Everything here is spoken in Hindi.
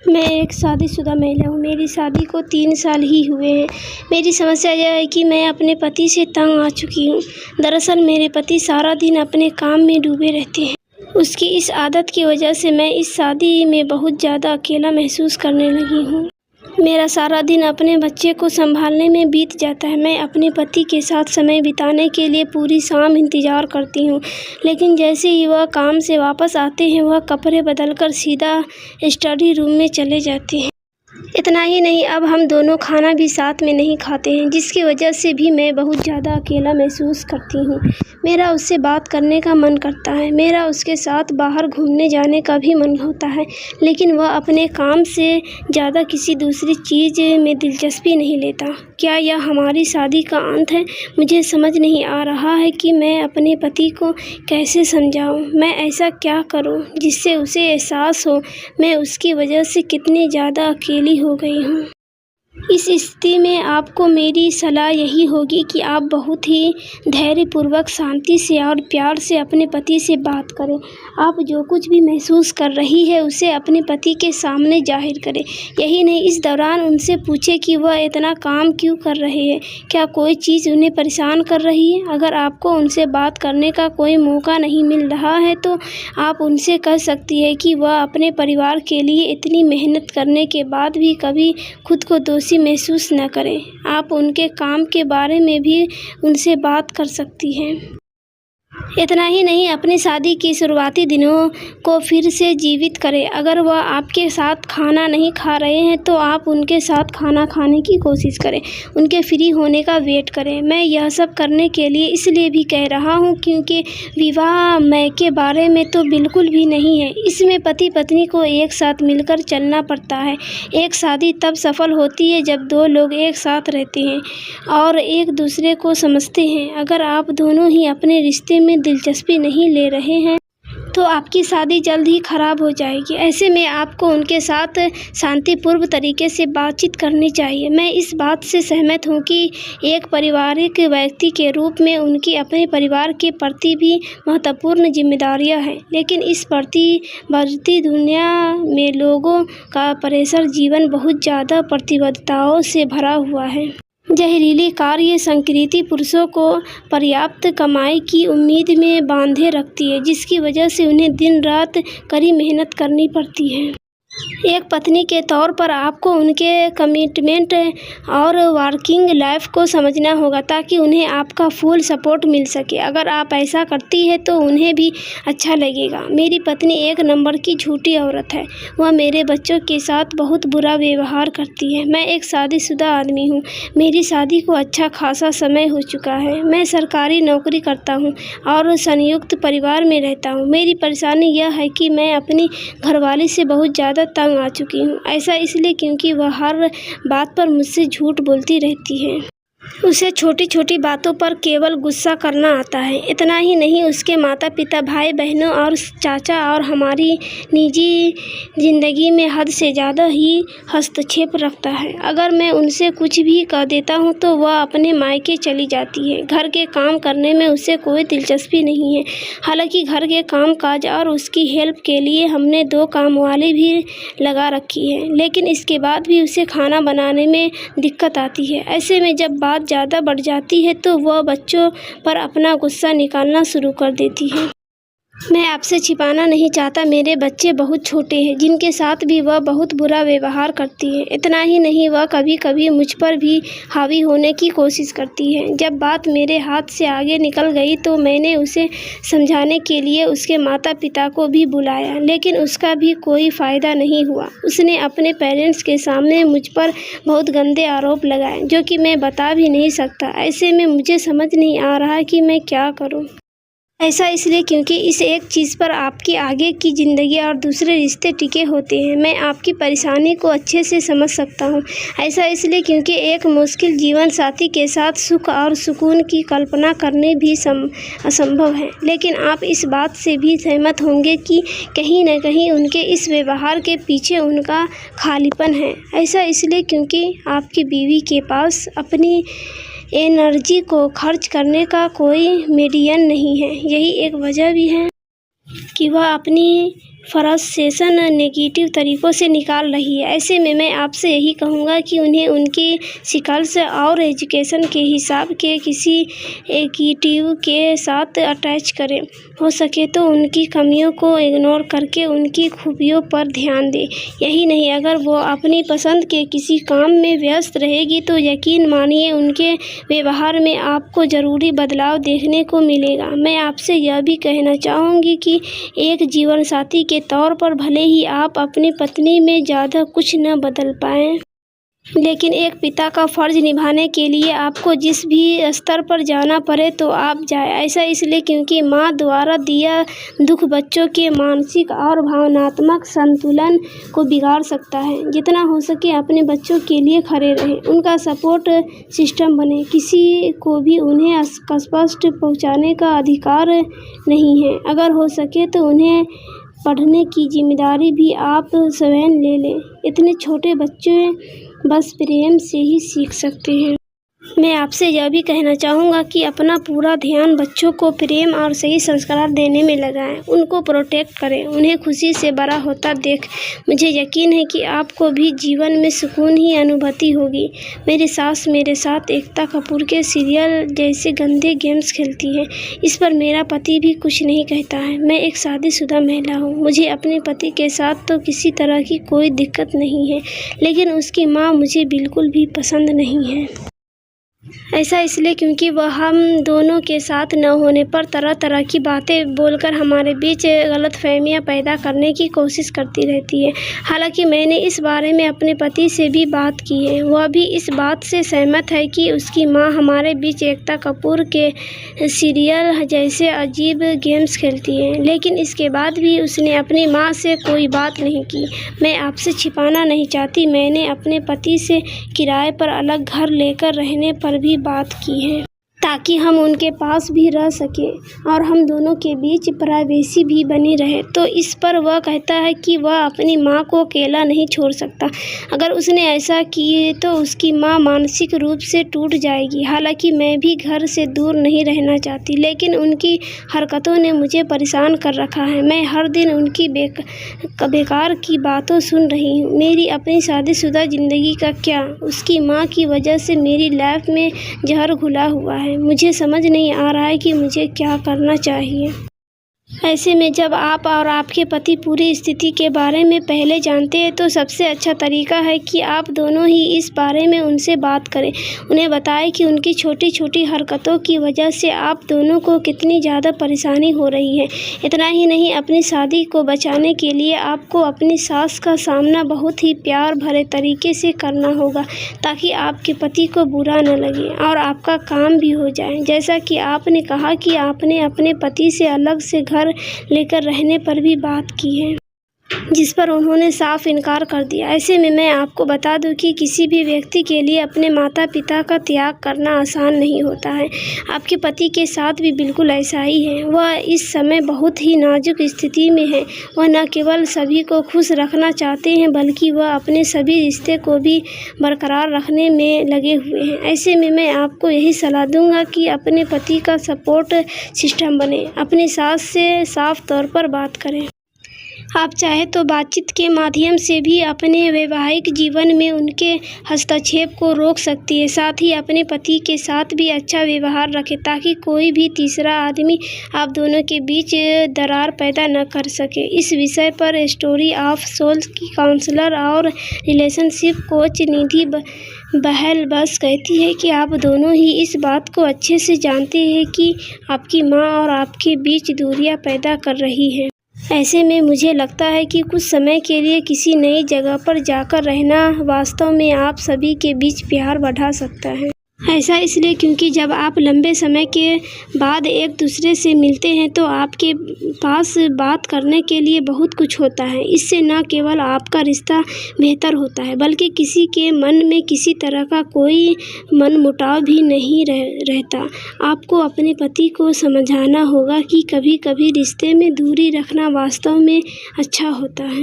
मैं एक शादीशुदा महिला हूँ। मेरी शादी को 3 साल ही हुए हैं। मेरी समस्या यह है कि मैं अपने पति से तंग आ चुकी हूँ। दरअसल मेरे पति सारा दिन अपने काम में डूबे रहते हैं। उसकी इस आदत की वजह से मैं इस शादी में बहुत ज़्यादा अकेला महसूस करने लगी हूँ। मेरा सारा दिन अपने बच्चे को संभालने में बीत जाता है। मैं अपने पति के साथ समय बिताने के लिए पूरी शाम इंतज़ार करती हूँ, लेकिन जैसे ही वह काम से वापस आते हैं, वह कपड़े बदलकर सीधा स्टडी रूम में चले जाते हैं। इतना ही नहीं, अब हम दोनों खाना भी साथ में नहीं खाते हैं, जिसकी वजह से भी मैं बहुत ज़्यादा अकेला महसूस करती हूँ। मेरा उससे बात करने का मन करता है, मेरा उसके साथ बाहर घूमने जाने का भी मन होता है, लेकिन वह अपने काम से ज़्यादा किसी दूसरी चीज़ में दिलचस्पी नहीं लेता। क्या यह हमारी शादी का अंत है? मुझे समझ नहीं आ रहा है कि मैं अपने पति को कैसे समझाऊँ। मैं ऐसा क्या करूँ जिससे उसे एहसास हो मैं उसकी वजह से कितनी ज़्यादा अकेली हो गई हूँ। इस स्थिति में आपको मेरी सलाह यही होगी कि आप बहुत ही धैर्यपूर्वक, शांति से और प्यार से अपने पति से बात करें। आप जो कुछ भी महसूस कर रही है उसे अपने पति के सामने जाहिर करें। यही नहीं, इस दौरान उनसे पूछें कि वह इतना काम क्यों कर रहे हैं। क्या कोई चीज़ उन्हें परेशान कर रही है? अगर आपको उनसे बात करने का कोई मौका नहीं मिल रहा है तो आप उनसे कह सकती है कि वह अपने परिवार के लिए इतनी मेहनत करने के बाद भी कभी खुद को दोषी महसूस न करें। आप उनके काम के बारे में भी उनसे बात कर सकती हैं। इतना ही नहीं, अपनी शादी की शुरुआती दिनों को फिर से जीवित करें। अगर वह आपके साथ खाना नहीं खा रहे हैं तो आप उनके साथ खाना खाने की कोशिश करें, उनके फ्री होने का वेट करें। मैं यह सब करने के लिए इसलिए भी कह रहा हूँ क्योंकि विवाह के बारे में तो बिल्कुल भी नहीं है। इसमें पति पत्नी को एक साथ मिलकर चलना पड़ता है। एक शादी तब सफल होती है जब 2 लोग एक साथ रहते हैं और एक दूसरे को समझते हैं। अगर आप दोनों ही अपने रिश्ते में दिलचस्पी नहीं ले रहे हैं तो आपकी शादी जल्द ही खराब हो जाएगी। ऐसे में आपको उनके साथ शांतिपूर्ण तरीके से बातचीत करनी चाहिए। मैं इस बात से सहमत हूँ कि एक पारिवारिक व्यक्ति के रूप में उनकी अपने परिवार के प्रति भी महत्वपूर्ण जिम्मेदारियाँ हैं, लेकिन इस बढ़ती दुनिया में लोगों का प्रेशर जीवन बहुत ज़्यादा प्रतिबद्धताओं से भरा हुआ है। जहरीली कार्य संस्कृति पुरुषों को पर्याप्त कमाई की उम्मीद में बांधे रखती है, जिसकी वजह से उन्हें दिन रात कड़ी मेहनत करनी पड़ती है। एक पत्नी के तौर पर आपको उनके कमिटमेंट और वर्किंग लाइफ को समझना होगा ताकि उन्हें आपका फुल सपोर्ट मिल सके। अगर आप ऐसा करती है तो उन्हें भी अच्छा लगेगा। मेरी पत्नी एक नंबर की झूठी औरत है। वह मेरे बच्चों के साथ बहुत बुरा व्यवहार करती है। मैं एक शादीशुदा आदमी हूँ। मेरी शादी को अच्छा खासा समय हो चुका है। मैं सरकारी नौकरी करता हूँ और संयुक्त परिवार में रहता हूँ। मेरी परेशानी यह है कि मैं अपनी घरवाली से बहुत ज़्यादा तंग आ चुकी हूँ। ऐसा इसलिए क्योंकि वह हर बात पर मुझसे झूठ बोलती रहती है। उसे छोटी छोटी बातों पर केवल गुस्सा करना आता है। इतना ही नहीं, उसके माता पिता, भाई बहनों और चाचा और हमारी निजी ज़िंदगी में हद से ज़्यादा ही हस्तक्षेप रखता है। अगर मैं उनसे कुछ भी कह देता हूँ तो वह अपने मायके चली जाती है। घर के काम करने में उसे कोई दिलचस्पी नहीं है। हालांकि घर के काम काज और उसकी हेल्प के लिए हमने 2 कामवाली भी लगा रखी है, लेकिन इसके बाद भी उसे खाना बनाने में दिक्कत आती है। ऐसे में जब बात ज़्यादा बढ़ जाती है तो वह बच्चों पर अपना गुस्सा निकालना शुरू कर देती है। मैं आपसे छिपाना नहीं चाहता, मेरे बच्चे बहुत छोटे हैं जिनके साथ भी वह बहुत बुरा व्यवहार करती है। इतना ही नहीं, वह कभी कभी मुझ पर भी हावी होने की कोशिश करती है। जब बात मेरे हाथ से आगे निकल गई तो मैंने उसे समझाने के लिए उसके माता पिता को भी बुलाया, लेकिन उसका भी कोई फ़ायदा नहीं हुआ। उसने अपने पेरेंट्स के सामने मुझ पर बहुत गंदे आरोप लगाए जो कि मैं बता भी नहीं सकता। ऐसे में मुझे समझ नहीं आ रहा कि मैं क्या करूं। ऐसा इसलिए क्योंकि इस एक चीज़ पर आपकी आगे की ज़िंदगी और दूसरे रिश्ते टिके होते हैं। मैं आपकी परेशानी को अच्छे से समझ सकता हूँ। ऐसा इसलिए क्योंकि एक मुश्किल जीवन साथी के साथ सुख और सुकून की कल्पना करने भी असंभव है, लेकिन आप इस बात से भी सहमत होंगे कि कहीं न कहीं उनके इस व्यवहार के पीछे उनका खालीपन है। ऐसा इसलिए क्योंकि आपकी बीवी के पास अपनी एनर्जी को खर्च करने का कोई मीडियम नहीं है। यही एक वजह भी है कि वह अपनी फ्रस्ट्रेशन नेगेटिव तरीक़ों से निकाल रही है। ऐसे में मैं आपसे यही कहूँगा कि उन्हें उनकी स्किल्स और एजुकेशन के हिसाब के किसी एक्टिविटी के साथ अटैच करें। हो सके तो उनकी कमियों को इग्नोर करके उनकी खूबियों पर ध्यान दें। यही नहीं, अगर वो अपनी पसंद के किसी काम में व्यस्त रहेगी तो यकीन मानिए उनके व्यवहार में आपको ज़रूरी बदलाव देखने को मिलेगा। मैं आपसे यह भी कहना चाहूँगी कि एक जीवनसाथी के तौर पर भले ही आप अपनी पत्नी में ज़्यादा कुछ न बदल पाएँ, लेकिन एक पिता का फ़र्ज़ निभाने के लिए आपको जिस भी स्तर पर जाना पड़े तो आप जाएँ। ऐसा इसलिए क्योंकि माँ द्वारा दिया दुख बच्चों के मानसिक और भावनात्मक संतुलन को बिगाड़ सकता है। जितना हो सके अपने बच्चों के लिए खड़े रहें, उनका सपोर्ट सिस्टम बनें। किसी को भी उन्हें कष्ट पहुँचाने का अधिकार नहीं है। अगर हो सके तो उन्हें पढ़ने की जिम्मेदारी भी आप स्वयं ले लें। इतने छोटे बच्चे बस प्रेम से ही सीख सकते हैं। मैं आपसे यह भी कहना चाहूँगा कि अपना पूरा ध्यान बच्चों को प्रेम और सही संस्कार देने में लगाएं। उनको प्रोटेक्ट करें, उन्हें खुशी से बड़ा होता देख मुझे यकीन है कि आपको भी जीवन में सुकून ही अनुभूति होगी। मेरी सास मेरे साथ एकता कपूर के सीरियल जैसे गंदे गेम्स खेलती है, इस पर मेरा पति भी कुछ नहीं कहता है। मैं एक शादीशुदा महिला हूँ, मुझे अपने पति के साथ तो किसी तरह की कोई दिक्कत नहीं है, लेकिन उसकी माँ मुझे बिल्कुल भी पसंद नहीं है। ऐसा इसलिए क्योंकि वह हम दोनों के साथ न होने पर तरह तरह की बातें बोलकर हमारे बीच गलतफहमियां पैदा करने की कोशिश करती रहती है। हालांकि मैंने इस बारे में अपने पति से भी बात की है, वह भी इस बात से सहमत है कि उसकी मां हमारे बीच एकता कपूर के सीरियल जैसे अजीब गेम्स खेलती है, लेकिन इसके बाद भी उसने अपनी मां से कोई बात नहीं की। मैं आपसे छिपाना नहीं चाहती, मैंने अपने पति से किराए पर अलग घर लेकर रहने पर भी बात की है, ताकि हम उनके पास भी रह सकें और हम दोनों के बीच प्राइवेसी भी बनी रहे। तो इस पर वह कहता है कि वह अपनी माँ को अकेला नहीं छोड़ सकता। अगर उसने ऐसा किए तो उसकी माँ मानसिक रूप से टूट जाएगी। हालांकि मैं भी घर से दूर नहीं रहना चाहती, लेकिन उनकी हरकतों ने मुझे परेशान कर रखा है। मैं हर दिन उनकी बेकार की बातों सुन रही हूँ। मेरी अपनी शादीशुदा ज़िंदगी का क्या, उसकी माँ की वजह से मेरी लाइफ में जहर घुला हुआ है। मुझे समझ नहीं आ रहा है कि मुझे क्या करना चाहिए। ऐसे में जब आप और आपके पति पूरी स्थिति के बारे में पहले जानते हैं तो सबसे अच्छा तरीका है कि आप दोनों ही इस बारे में उनसे बात करें। उन्हें बताएं कि उनकी छोटी छोटी हरकतों की वजह से आप दोनों को कितनी ज़्यादा परेशानी हो रही है। इतना ही नहीं, अपनी शादी को बचाने के लिए आपको अपनी सास का सामना बहुत ही प्यार भरे तरीके से करना होगा, ताकि आपके पति को बुरा न लगे और आपका काम भी हो जाए। जैसा कि आपने कहा कि आपने अपने पति से अलग से घर लेकर रहने पर भी बात की है, जिस पर उन्होंने साफ इनकार कर दिया। ऐसे में मैं आपको बता दूं कि किसी भी व्यक्ति के लिए अपने माता पिता का त्याग करना आसान नहीं होता है। आपके पति के साथ भी बिल्कुल ऐसा ही है। वह इस समय बहुत ही नाजुक स्थिति में है। वह न केवल सभी को खुश रखना चाहते हैं, बल्कि वह अपने सभी रिश्ते को भी बरकरार रखने में लगे हुए हैं। ऐसे में मैं आपको यही सलाह दूंगा कि अपने पति का सपोर्ट सिस्टम बने। अपनी सास से साफ तौर पर बात करें। आप चाहे तो बातचीत के माध्यम से भी अपने वैवाहिक जीवन में उनके हस्तक्षेप को रोक सकती है। साथ ही अपने पति के साथ भी अच्छा व्यवहार रखें, ताकि कोई भी तीसरा आदमी आप दोनों के बीच दरार पैदा न कर सके। इस विषय पर स्टोरी ऑफ सोल्स की काउंसलर और रिलेशनशिप कोच निधि बहल बस कहती है कि आप दोनों ही इस बात को अच्छे से जानते हैं कि आपकी माँ और आपके बीच दूरियां पैदा कर रही है। ऐसे में मुझे लगता है कि कुछ समय के लिए किसी नई जगह पर जाकर रहना वास्तव में आप सभी के बीच प्यार बढ़ा सकता है। ऐसा इसलिए क्योंकि जब आप लंबे समय के बाद एक दूसरे से मिलते हैं तो आपके पास बात करने के लिए बहुत कुछ होता है। इससे न केवल आपका रिश्ता बेहतर होता है, बल्कि किसी के मन में किसी तरह का कोई मनमुटाव भी नहीं रहता। आपको अपने पति को समझाना होगा कि कभी कभी रिश्ते में दूरी रखना वास्तव में अच्छा होता है।